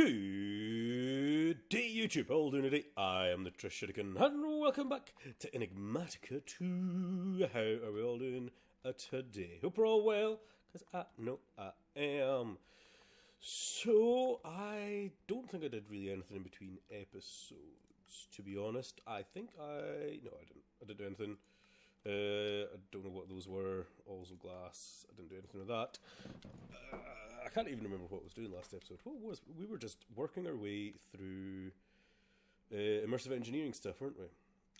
Good day, YouTube. All doing today. I am the Trish Shuriken, and welcome back to Enigmatica 2. How are we all doing today? Hope we're all well, because I know I am. So, I don't think I did really anything in between episodes, to be honest. No, I didn't. I didn't do anything. I don't know what those were. Also glass. I didn't do anything with that. I can't even remember what I was doing last episode. What was we were just working our way through immersive engineering stuff, weren't we?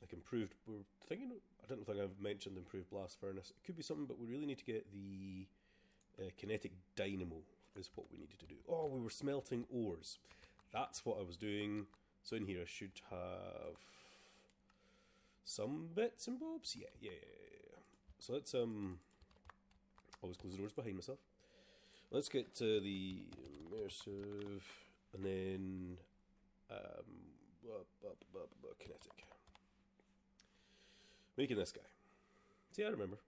Like improved. We're thinking. I don't think I've mentioned improved blast furnace. It could be something, but we really need to get the kinetic dynamo. Is what we needed to do. Oh, we were smelting ores. That's what I was doing. So in here I should have some bits and bobs. Yeah. So let's always close the doors behind myself. Let's get to the immersive and then kinetic. Making this guy. See, I remember.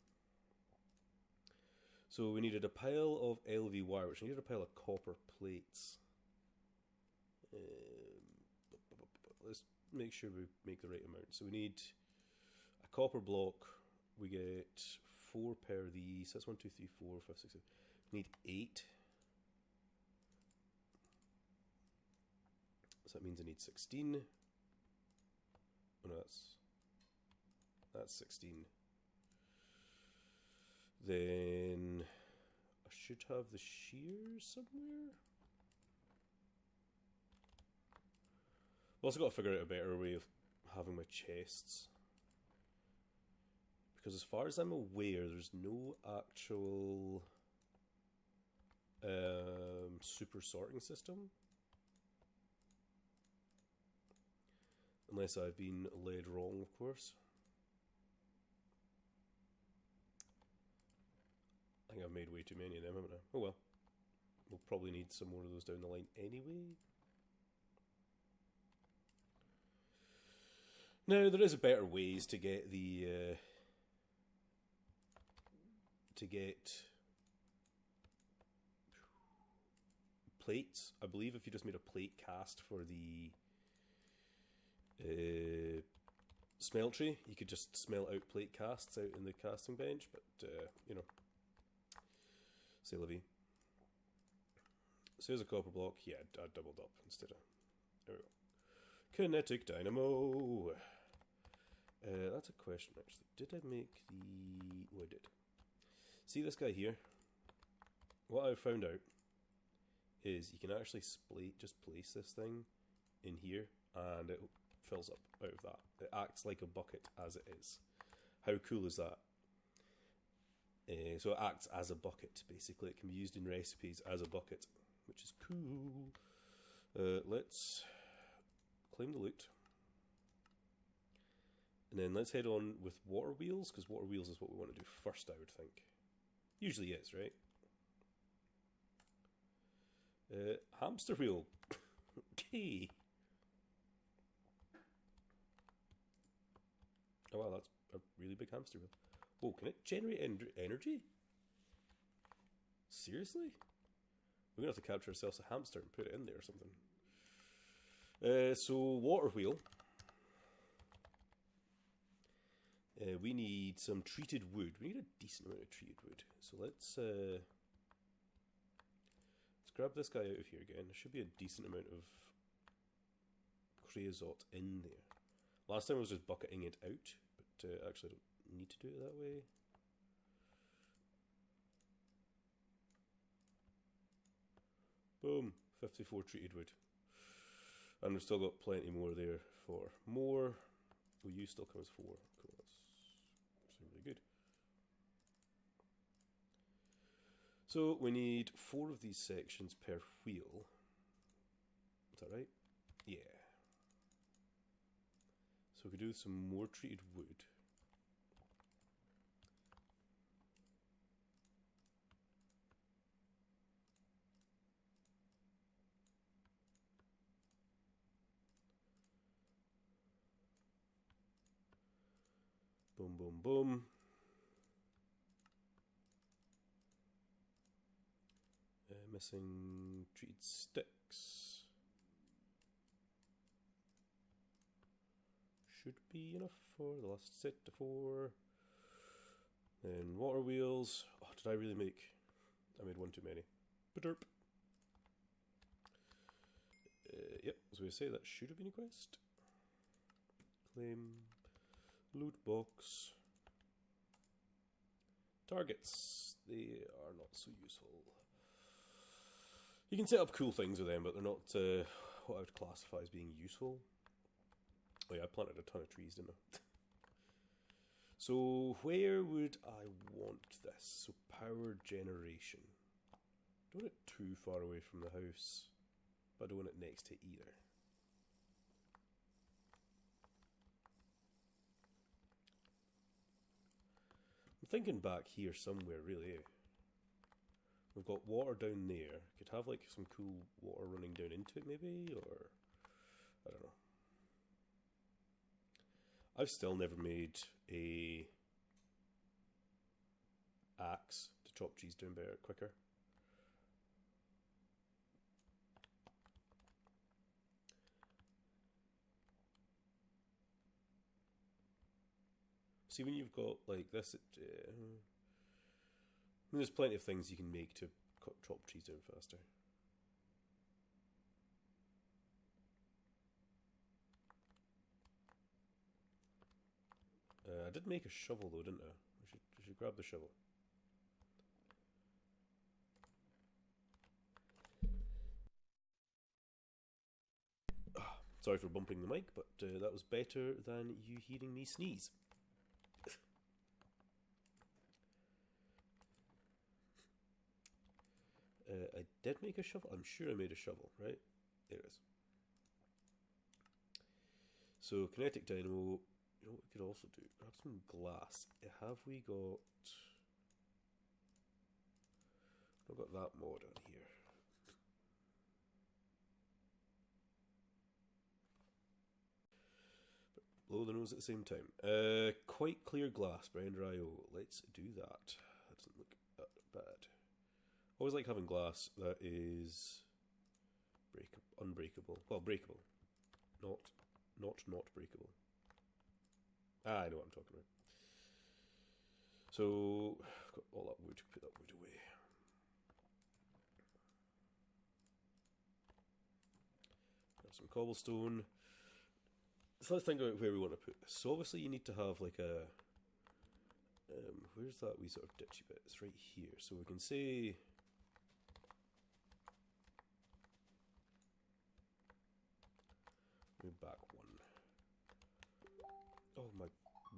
So we needed a pile of LV wire, which needed a pile of copper plates. Let's make sure we make the right amount. So we need a copper block. We get 4 pair of these. That's 1, 2, 3, 4, 5, 6, 7. We need 8. So that means I need 16. Oh no, that's 16. Then I should have the shears somewhere. I've also got to figure out a better way of having my chests. Because as far as I'm aware, there's no actual super sorting system. Unless I've been led wrong, of course. I think I've made way too many of them, haven't I? Oh well. We'll probably need some more of those down the line anyway. Now, there is better ways to get the... plates. I believe if you just made a plate cast for the smeltery, you could just smelt out plate casts out in the casting bench, but, you know. C'est la vie. So here's a copper block. Yeah, I doubled up instead of... There we go. Kinetic dynamo. That's a question, actually. Did I make the... Oh, I did. See this guy here? What I found out is you can actually just place this thing in here and it fills up out of that. It acts like a bucket as it is. How cool is that? So it acts as a bucket, basically. It can be used in recipes as a bucket, which is cool. Let's claim the loot. And then let's head on with water wheels, because water wheels is what we want to do first, I would think. Usually is, right? Hamster wheel. Okay. Oh wow, that's a really big hamster wheel. Whoa, can it generate energy? Seriously? We're going to have to capture ourselves a hamster and put it in there or something. So, water wheel. We need some treated wood. We need a decent amount of treated wood. So let's grab this guy out of here again. There should be a decent amount of creosote in there. Last time I was just bucketing it out, but actually I don't need to do it that way. Boom, 54 treated wood. And we've still got plenty more there for more. Oh, you still come as 4. Cool, that's really good. So we need 4 of these sections per wheel. Is that right? Yeah. So we could do some more treated wood. Boom, boom, boom. Missing treated sticks. should be enough for the last set to 4. Then water wheels. Oh, did I really make... I made one too many. Ba-derp. Yep, as we say, that should have been a quest. Claim. Loot box. Targets. They are not so useful. You can set up cool things with them, but they're not what I would classify as being useful. Oh yeah, I planted a ton of trees, didn't I? So where would I want this? So power generation. Don't want it too far away from the house, but I don't want it next to it either. I'm thinking back here somewhere, really. We've got water down there. Could have like some cool water running down into it maybe, or I don't know. I've still never made a axe to chop trees down better quicker. See, when you've got like this, there's plenty of things you can make to chop trees down faster. I did make a shovel though, didn't I? I should grab the shovel. Sorry for bumping the mic, but that was better than you hearing me sneeze. I did make a shovel. I'm sure I made a shovel, right? There it is. So, kinetic dynamo. You know what we could also do? Grab some glass. Have we got... I've got that mod on here. Blow the nose at the same time. Quite clear glass, Blender.io. Let's do that. That doesn't look that bad. Always like having glass that is unbreakable. Well, breakable. Not breakable. Ah, I know what I'm talking about. So, I've got all that wood. Put that wood away. Got some cobblestone. So let's think about where we want to put this. So obviously you need to have like a... where's that wee sort of ditchy bit? It's right here. So we can say... Move back one. Oh my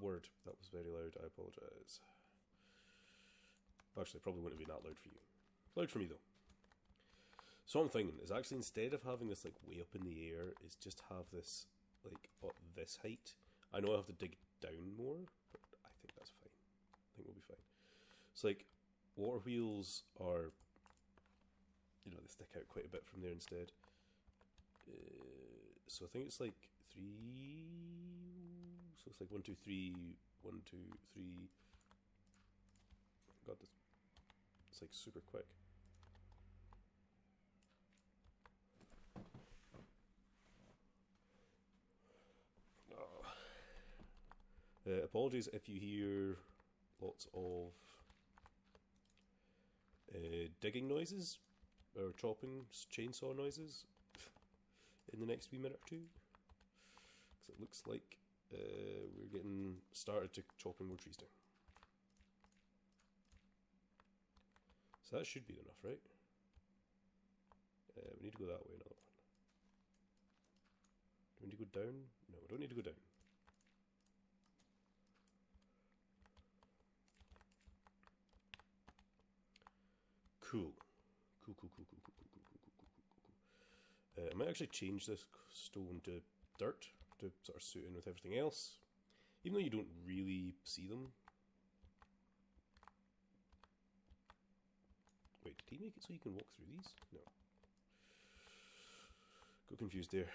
word, that was very loud. I apologise. Actually, it probably wouldn't have been that loud for you. Loud for me though. So what I'm thinking is actually instead of having this like way up in the air, is just have this like at this height. I know I have to dig down more, but I think that's fine. I think we'll be fine. It's like water wheels are, you know, they stick out quite a bit from there instead. So I think it's like 3. So it's like 1, 2, 3, 1, 2, 3. God, this, it's like super quick. Apologies if you hear lots of digging noises or chopping chainsaw noises in the next wee minute or two, because it looks like we're getting started to chopping more trees down. So that should be enough, right? We need to go that way, another one. Do we need to go down? No, we don't need to go down. Cool. I might actually change this stone to dirt to sort of suit in with everything else, even though you don't really see them. Wait, did he make it so you can walk through these? No. Got confused there.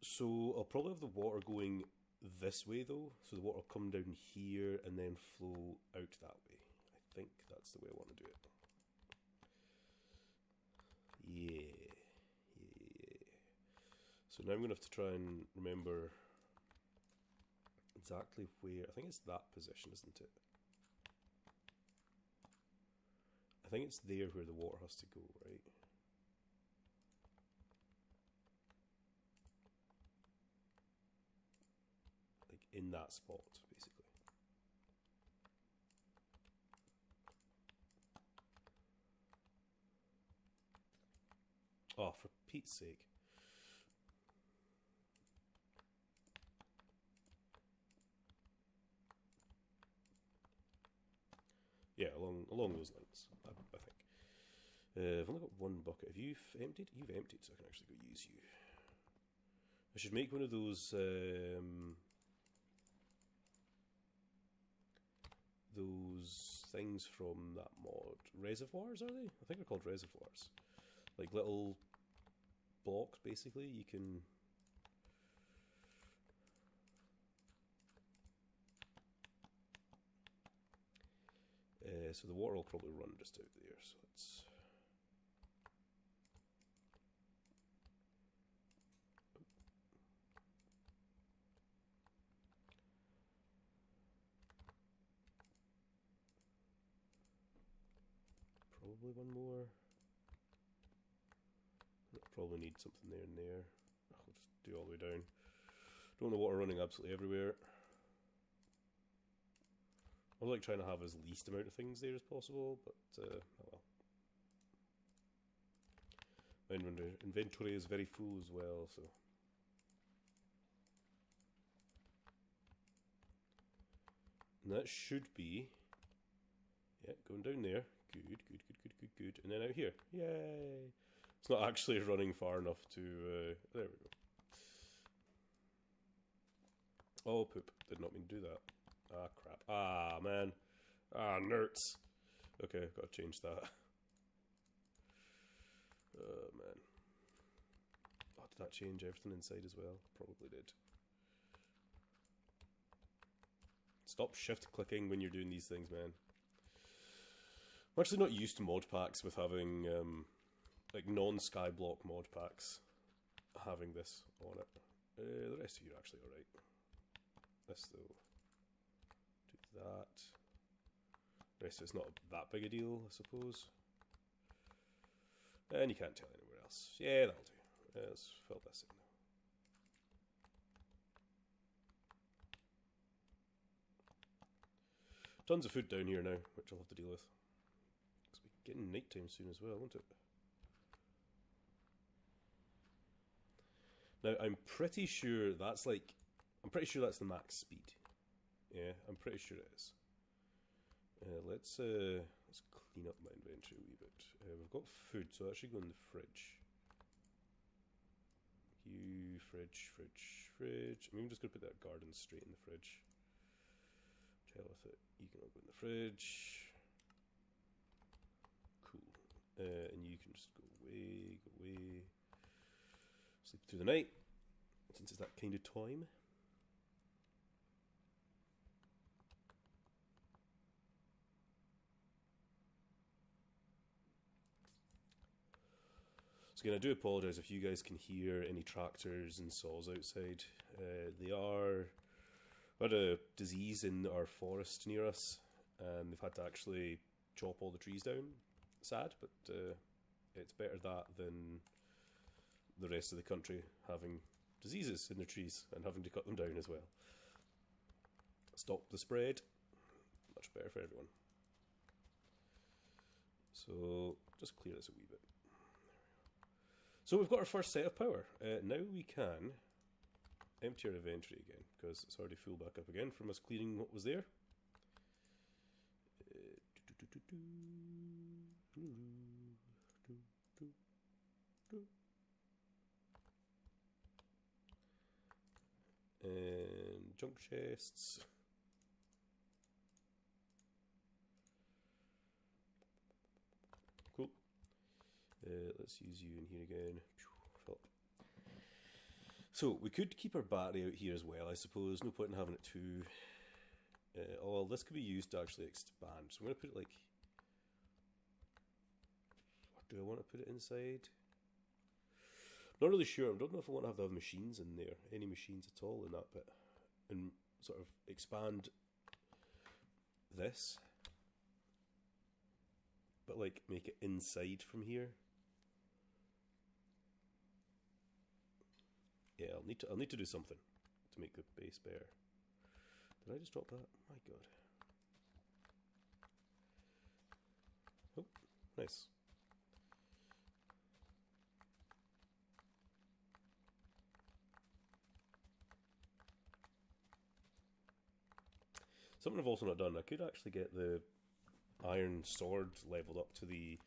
So I'll probably have the water going this way though, so the water will come down here and then flow out that way. I think that's the way I want to do it. Yeah. So now I'm going to have to try and remember exactly where. I think it's that position, isn't it? I think it's there where the water has to go, right? Like in that spot, basically. Oh, for Pete's sake. Yeah, along those lines, I think. I've only got one bucket. Have you emptied? You've emptied, so I can actually go use you. I should make one of those things from that mod. Reservoirs, are they? I think they're called reservoirs. Like little blocks, basically. You can... so the water will probably run just out there, so it's... Probably one more. Probably need something there and there. I'll just do all the way down. Don't want the water running absolutely everywhere. I like trying to have as least amount of things there as possible, but oh well. My inventory is very full as well, so. And that should be, yeah, going down there. Good. And then out here. Yay! It's not actually running far enough to, there we go. Oh, poop. Did not mean to do that. Ah, crap. Ah, man. Ah, nerds. Okay, gotta change that. Oh, man. Oh, did that change everything inside as well? Probably did. Stop shift clicking when you're doing these things, man. I'm actually not used to mod packs with having, like, non-skyblock mod packs having this on it. The rest of you are actually alright. This, though. Do that. The rest of it's not that big a deal, I suppose. And you can't tell anywhere else. Yeah, that'll do. Let's fill this in now. Tons of food down here now, which I'll have to deal with. It's getting nighttime soon as well, won't it? Now, I'm pretty sure that's like... I'm pretty sure that's the max speed. Yeah, I'm pretty sure it is. Let's clean up my inventory a wee bit. We've got food, so that should go in the fridge. You, fridge. I mean, I'm just going to put that garden straight in the fridge. Hell with it. You can all go in the fridge. Cool. And you can just go away. Sleep through the night, since it's that kind of time. So again, I do apologise if you guys can hear any tractors and saws outside. They are... We had a disease in our forest near us, and they've had to actually chop all the trees down. Sad, but it's better that than the rest of the country having diseases in their trees and having to cut them down as well. Stop the spread. Much better for everyone. So, just clear this a wee bit. So we've got our first set of power. Now we can empty our inventory again, because it's already full back up again from us cleaning what was there. And junk chests. Cool. Let's use you in here again. So we could keep our battery out here as well, I suppose. No point in having it too... oh, well, this could be used to actually expand. So I'm going to put it like... Or do I want to put it inside? Not really sure. I don't know if I want to have machines in there. Any machines at all in that bit. And sort of expand this. But like make it inside from here. Yeah, I'll need to do something to make the base better. Did I just drop that? My God. Oh, nice. Something I've also not done, I could actually get the iron sword leveled up to the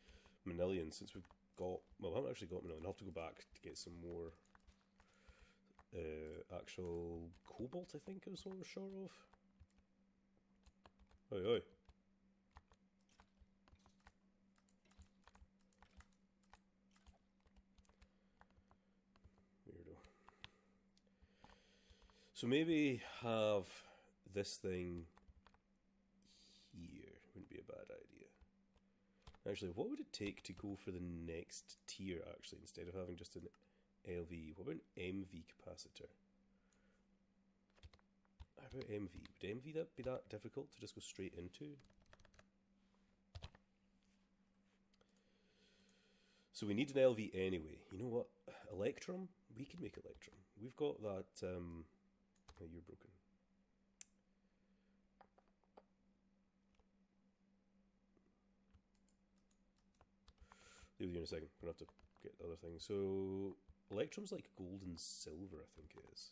Manilian since we've got, well, I haven't actually got Manilian. I'll have to go back to get some more actual cobalt, I think is what we're short of. Oi, oi. Weirdo. So maybe have this thing here wouldn't be a bad idea. Actually, what would it take to go for the next tier, actually, instead of having just an LV? What about an MV capacitor? How about MV? Would MV be that difficult to just go straight into? So we need an LV anyway. You know what? Electrum? We can make Electrum. We've got that... oh, you're broken. Leave you in a second. I'm going to have to get the other thing. So, Electrum's like gold and silver, I think it is.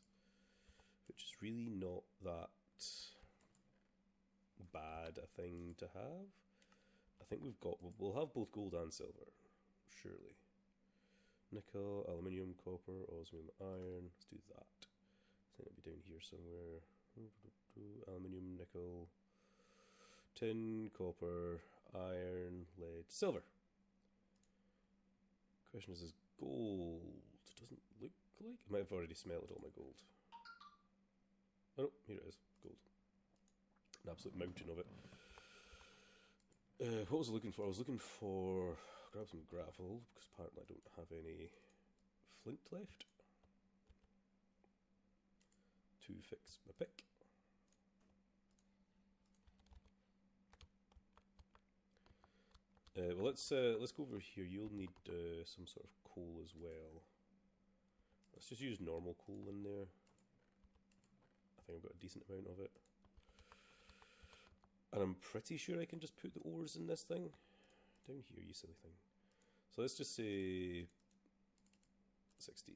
Which is really not that bad a thing to have. I think we'll have both gold and silver, surely. Nickel, aluminium, copper, osmium, iron. Let's do that. I think it'll be down here somewhere. Aluminium, nickel, tin, copper, iron, lead, silver. Question is gold? Doesn't look like... I might have already smelted all my gold. Oh no, here it is. Gold. An absolute mountain of it. What was I looking for? I was looking for... grab some gravel, because apparently I don't have any flint left. To fix my pick. Well, let's go over here. You'll need some sort of coal as well. Let's just use normal coal in there. I think I've got a decent amount of it. And I'm pretty sure I can just put the ores in this thing. Down here, you silly thing. So let's just say 16.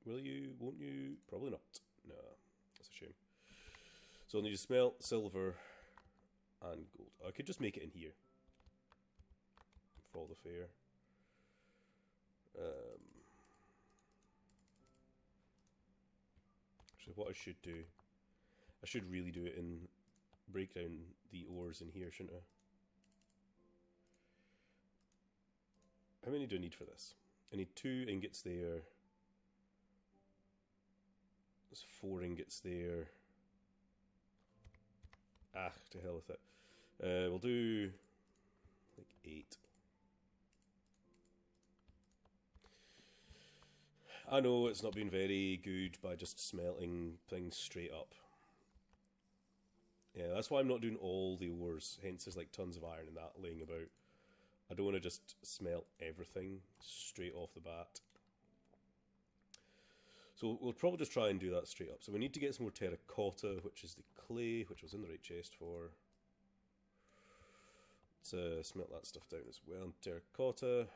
Will you? Won't you? Probably not. No, that's a shame. So I'll need to smelt silver and gold. I could just make it in here for all the fair. Actually, what I should do, I should really do it in break down the ores in here, shouldn't I? How many do I need for this? I need 2 ingots there. There's 4 ingots there. Ah, to hell with it. We'll do like 8. I know it's not been very good by just smelting things straight up. Yeah, that's why I'm not doing all the ores, hence there's like tons of iron and that laying about. I don't want to just smelt everything straight off the bat. So we'll probably just try and do that straight up. So we need to get some more terracotta, which is the clay, which was in the right chest for. Let's smelt that stuff down as well. And terracotta,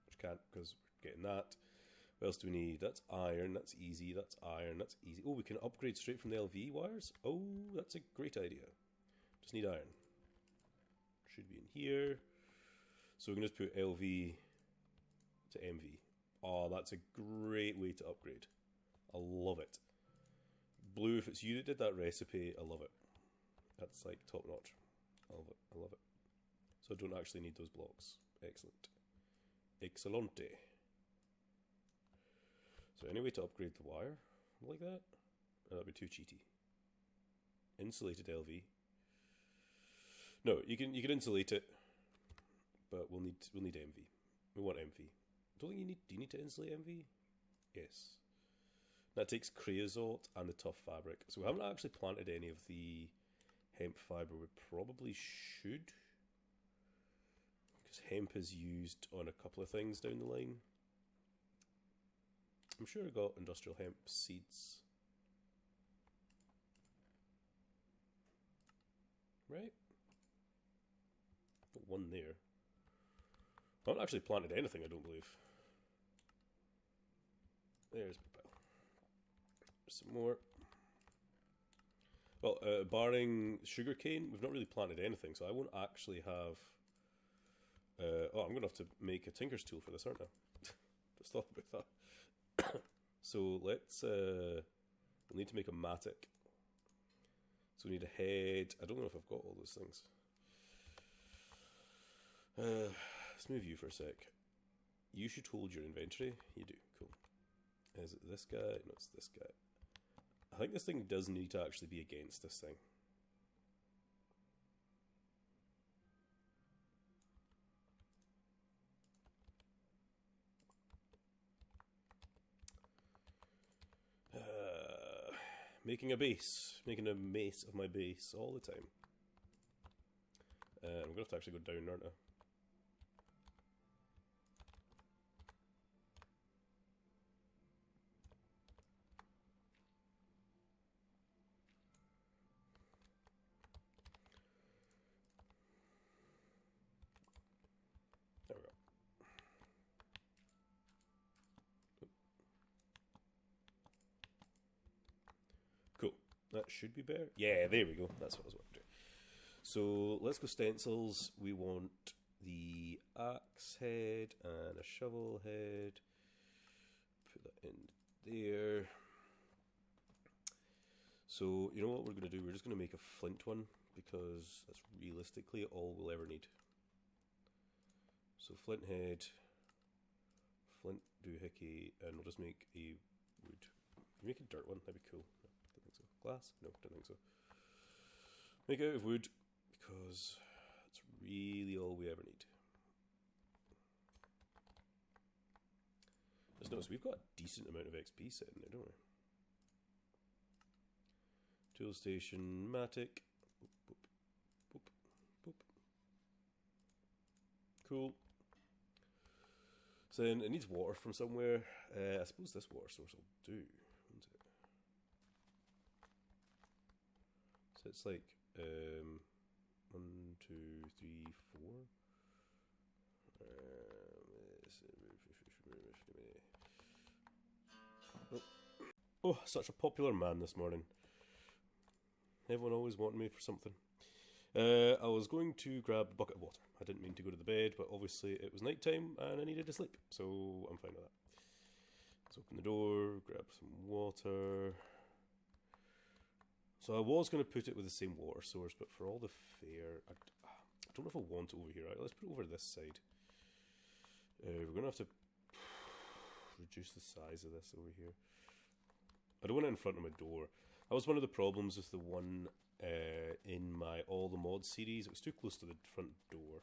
which can't because we're getting that. What else do we need? That's iron, that's easy, that's iron, that's easy. Oh, we can upgrade straight from the LV wires? Oh, that's a great idea. Just need iron. Should be in here. So we can just put LV to MV. Oh, that's a great way to upgrade. I love it. Blue, if it's you that did that recipe, I love it. That's like top notch. I love it. I love it. So I don't actually need those blocks. Excellent. Excellente. So any way to upgrade the wire like that? Oh, that'd be too cheaty. Insulated LV. No, you can insulate it, but we'll need MV. We want MV. Don't think you need. Do you need to insulate MV? Yes. That takes creosote and the tough fabric. So we haven't actually planted any of the hemp fibre. We probably should, because hemp is used on a couple of things down the line. I'm sure I got industrial hemp seeds. Right? Got one there. I haven't actually planted anything, I don't believe. There's my pile. Some more. Well, barring sugarcane, we've not really planted anything, so I won't actually have... oh, I'm going to have to make a tinker's tool for this, aren't I? Just thought about that. So let's... we'll need to make a matic. So we need a head. I don't know if I've got all those things. Let's move you for a sec. You should hold your inventory. You do. Cool. Is it this guy? No, it's this guy. I think this thing does need to actually be against this thing. Making a base. Making a mace of my base all the time. I'm going to have to actually go down, aren't I? There we go. Cool. That should be better. Yeah, there we go. That's what I was wanting to do. So let's go stencils. We want the axe head and a shovel head. Put that in there. So you know what we're going to do? We're just going to make a flint one because that's realistically all we'll ever need. So flint head, flint doohickey, and we'll just make a wood. Can we make a dirt one? That'd be cool. No, don't think so. Glass? No, don't think so. Make it out of wood because that's really all we ever need. Just notice we've got a decent amount of XP sitting there, don't we? Tool station, matic. Boop, boop, boop, boop. Cool. So then it needs water from somewhere. I suppose this water source will do, won't it? So it's like 1, 2, 3, 4. Oh, such a popular man this morning. Everyone always wanted me for something. I was going to grab a bucket of water. I didn't mean to go to the bed, but obviously it was night time and I needed to sleep, so I'm fine with that. Let's open the door, grab some water. So I was going to put it with the same water source, but for all the fair, I don't know if I want it over here. Right, let's put it over this side. We're going to have to reduce the size of this over here. I don't want it in front of my door. That was one of the problems with the one in my All the Mods series. It was too close to the front door.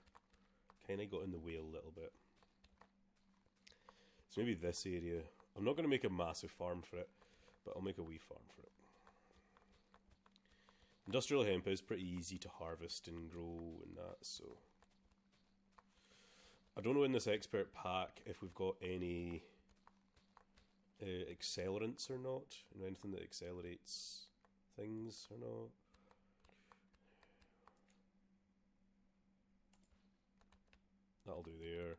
Kind of got in the way a little bit. So maybe this area. I'm not going to make a massive farm for it, but I'll make a wee farm for it. Industrial hemp is pretty easy to harvest and grow and that, so... I don't know in this expert pack if we've got any accelerants or not. You know, anything that accelerates things or not. That'll do there.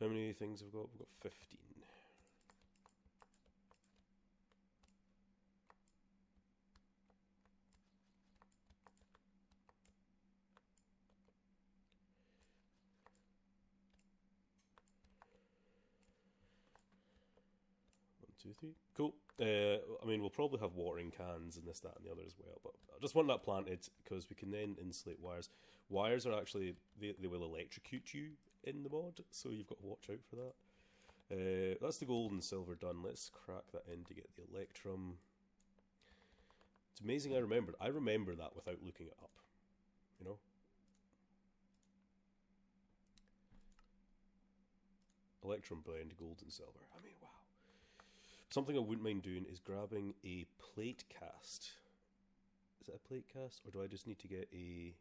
How many things have we got? We've got 15. One, two, three. Cool. I mean, we'll probably have watering cans and this, that, and the other as well, but I just want that planted because we can then insulate wires. Wires are actually, they will electrocute you in the mod, so you've got to watch out for that. That's the gold and silver done. Let's crack that in to get the electrum. It's amazing I remembered. I remember that without looking it up, you know? Electrum blend, gold and silver. I mean, wow. Something I wouldn't mind doing is grabbing a plate cast. Is it a plate cast? Or do I just need to get a...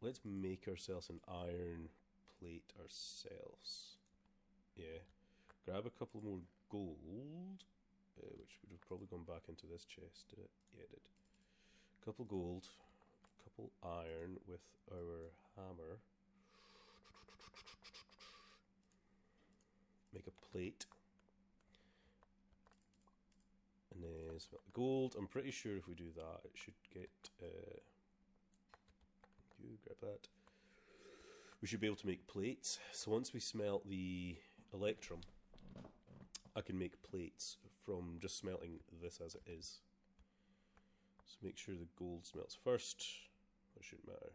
Let's make ourselves an iron plate ourselves. Yeah. Grab a couple more gold, which would have probably gone back into this chest, did it? Yeah, it did. A couple gold, a couple iron with our hammer. Make a plate. And then smelt the gold. I'm pretty sure if we do that, it should get... you grab that. We should be able to make plates. So once we smelt the electrum, I can make plates from just smelting this as it is. So make sure the gold smelts first. That shouldn't matter.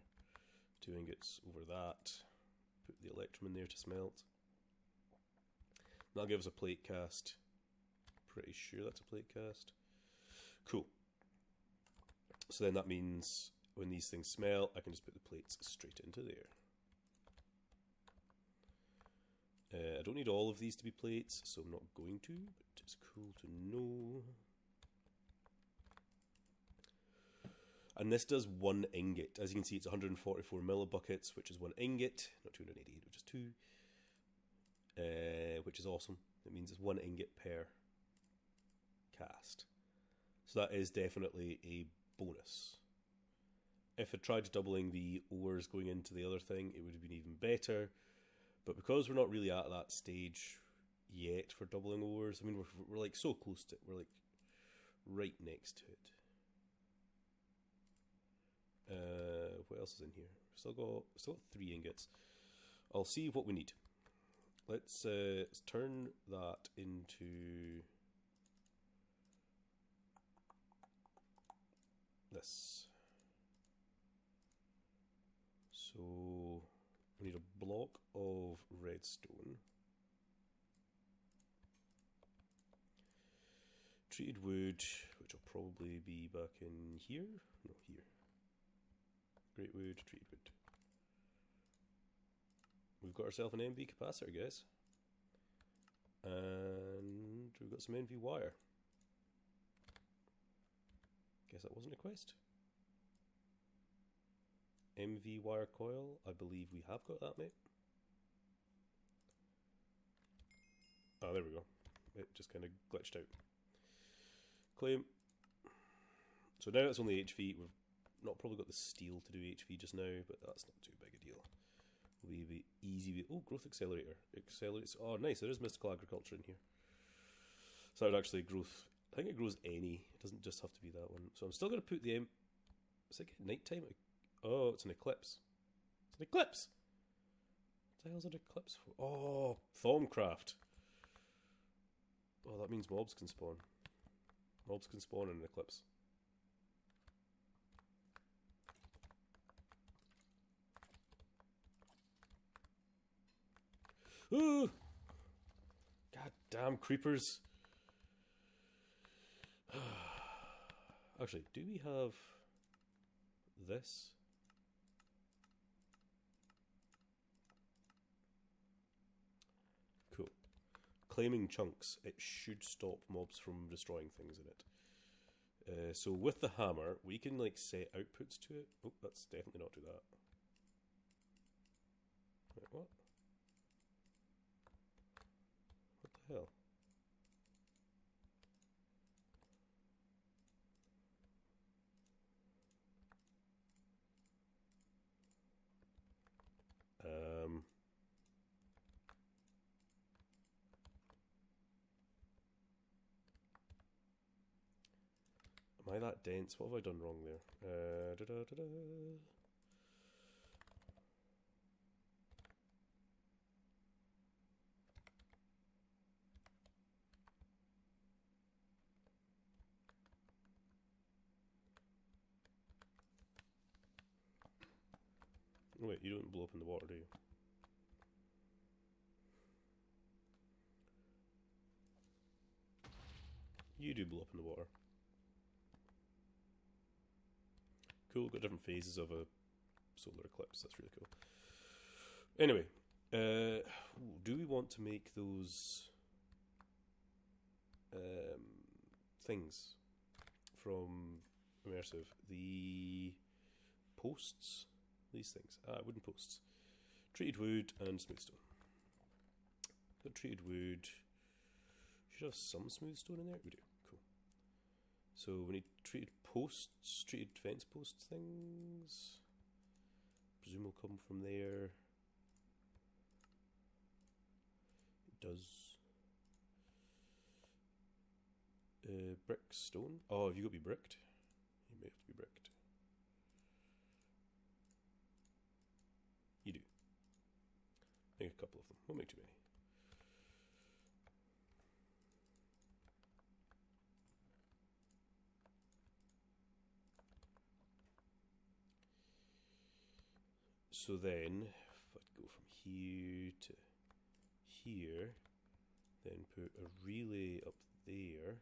2 ingots over that. Put the electrum in there to smelt. That'll give us a plate cast. Pretty sure that's a plate cast. Cool. So then that means when these things smell, I can just put the plates straight into there. I don't need all of these to be plates, so I'm not going to, but it's cool to know. And this does 1 ingot. As you can see, it's 144 millibuckets, which is 1 ingot, not 288, which is 2, which is awesome. It means it's 1 ingot per cast. So that is definitely a bonus. If I tried doubling the ores going into the other thing, it would have been even better. But because we're not really at that stage yet for doubling ores, I mean, we're like so close to it. We're like right next to it. What else is in here? Still got 3 ingots. I'll see what we need. Let's turn that into this. So we need a block of redstone, treated wood, which will probably be back in here. No, here. Great wood, treated wood. We've got ourselves an MV capacitor, guys. And we've got some MV wire. Guess that wasn't a quest. MV wire coil, I believe we have got that, mate. Oh, there we go. It just kind of glitched out. Claim. So now it's only HV. We've not probably got the steel to do HV just now, but that's not too big a deal. Will be easy. Oh, growth accelerator. Accelerates. Oh, nice. There is mystical agriculture in here. So that would actually growth. I think it grows any. It doesn't just have to be that one. So I'm still going to put the Is it nighttime? Oh, it's an eclipse. It's an eclipse! What the hell's an eclipse for? Oh, Thaumcraft. Oh, that means mobs can spawn. Mobs can spawn in an eclipse. Ooh! God damn creepers. Actually, do we have this? Cool. Claiming chunks. It should stop mobs from destroying things in it. So with the hammer, we can like set outputs to it. Oh, that's definitely not do that. Wait, what? What the hell? Am I that dense? What have I done wrong there? Wait, you don't blow up in the water, do you? You do blow up in the water. Cool, got different phases of a solar eclipse. That's really cool. Anyway, do we want to make those things from Immersive? The posts? These things. Wooden posts. Treated wood and smooth stone. Got treated wood. Should have some smooth stone in there. We do. Cool. So we need treated posts, treated fence post things. Presume will come from there. It does. Brick stone. Oh, have you got to be bricked? You may have to be bricked. You do. Make a couple of them. Won't make too many. So then, if I go from here to here, then put a relay up there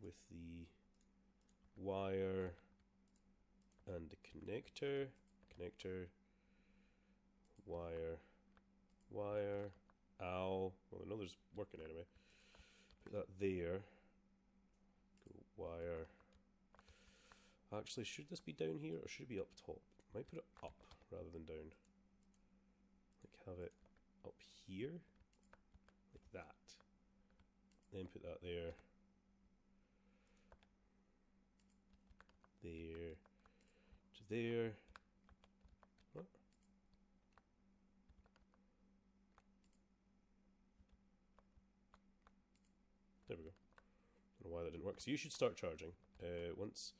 with the wire and the connector, wire, ow, well another's working anyway, put that there, go wire, actually should this be down here or should it be up top? I might put it up rather than down, like have it up here, like that, then put that there, there, to there. What? There we go. Don't know why that didn't work. So you should start charging. Once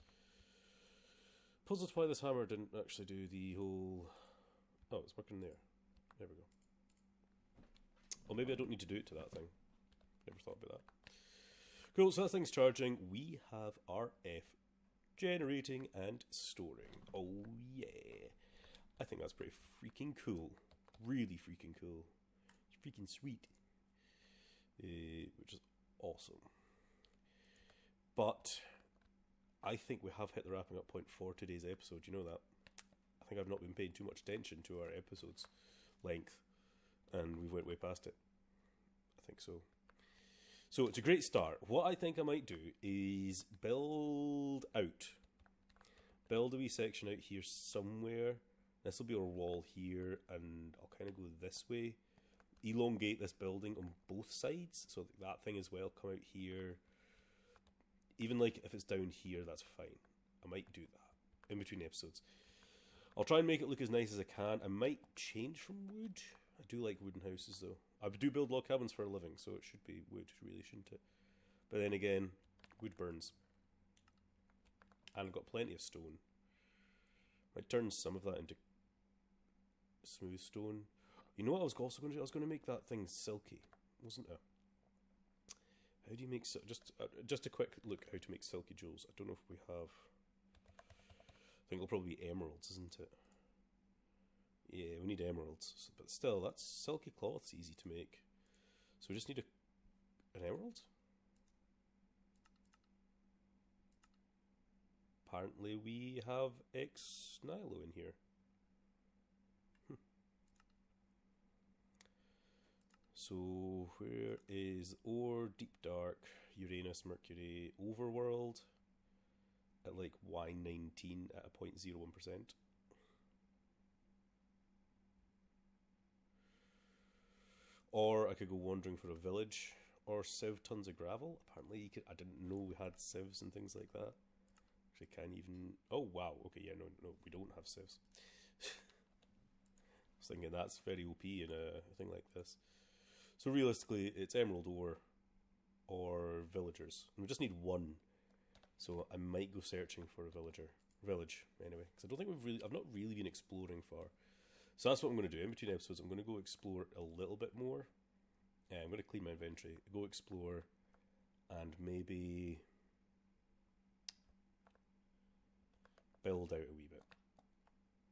puzzles why this hammer didn't actually do the whole. Oh, it's working there. There we go. Well, maybe I don't need to do it to that thing. Never thought about that. Cool. So that thing's charging. We have RF generating and storing. Oh yeah. I think that's pretty freaking cool. Really freaking cool. It's freaking sweet. Which is awesome. But I think we have hit the wrapping up point for today's episode. You know that? I think I've not been paying too much attention to our episode's length. And we've went way past it. I think so. So it's a great start. What I think I might do is build a wee section out here somewhere. This will be our wall here, and I'll kind of go this way. Elongate this building on both sides, so that thing as well come out here. Even like if it's down here, that's fine. I might do that in between episodes. I'll try and make it look as nice as I can. I might change from wood. I do like wooden houses though. I do build log cabins for a living, so it should be wood, really, shouldn't it? But then again, wood burns. And I've got plenty of stone. Might turn some of that into smooth stone. You know what I was also going to do? I was going to make that thing silky, wasn't I? How do you make just a quick look how to make silky jewels? I don't know if we have. I think it'll probably be emeralds, isn't it? Yeah, we need emeralds, but still, that's silky cloth's easy to make. So we just need an emerald. Apparently, we have X Nilo in here. So where is ore, deep dark, Uranus, Mercury, overworld at like Y19 at a 0.01%. Or I could go wandering for a village, or sieve tons of gravel. Apparently you could, I didn't know we had sieves and things like that. Actually can't even, oh wow, okay, yeah, no, we don't have sieves. I was thinking that's very OP in a thing like this. So realistically, it's emerald ore or villagers. And we just need one. So I might go searching for a village anyway. Because I don't think I've not really been exploring far. So that's what I'm going to do. In between episodes, I'm going to go explore a little bit more. I'm going to clean my inventory, go explore, and maybe build out a wee bit.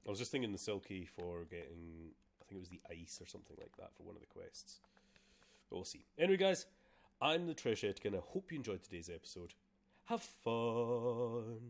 I was just thinking the Silky for getting, I think it was the ice or something like that for one of the quests. But we'll see. Anyway, guys, I'm the Trish Etkin. I hope you enjoyed today's episode. Have fun.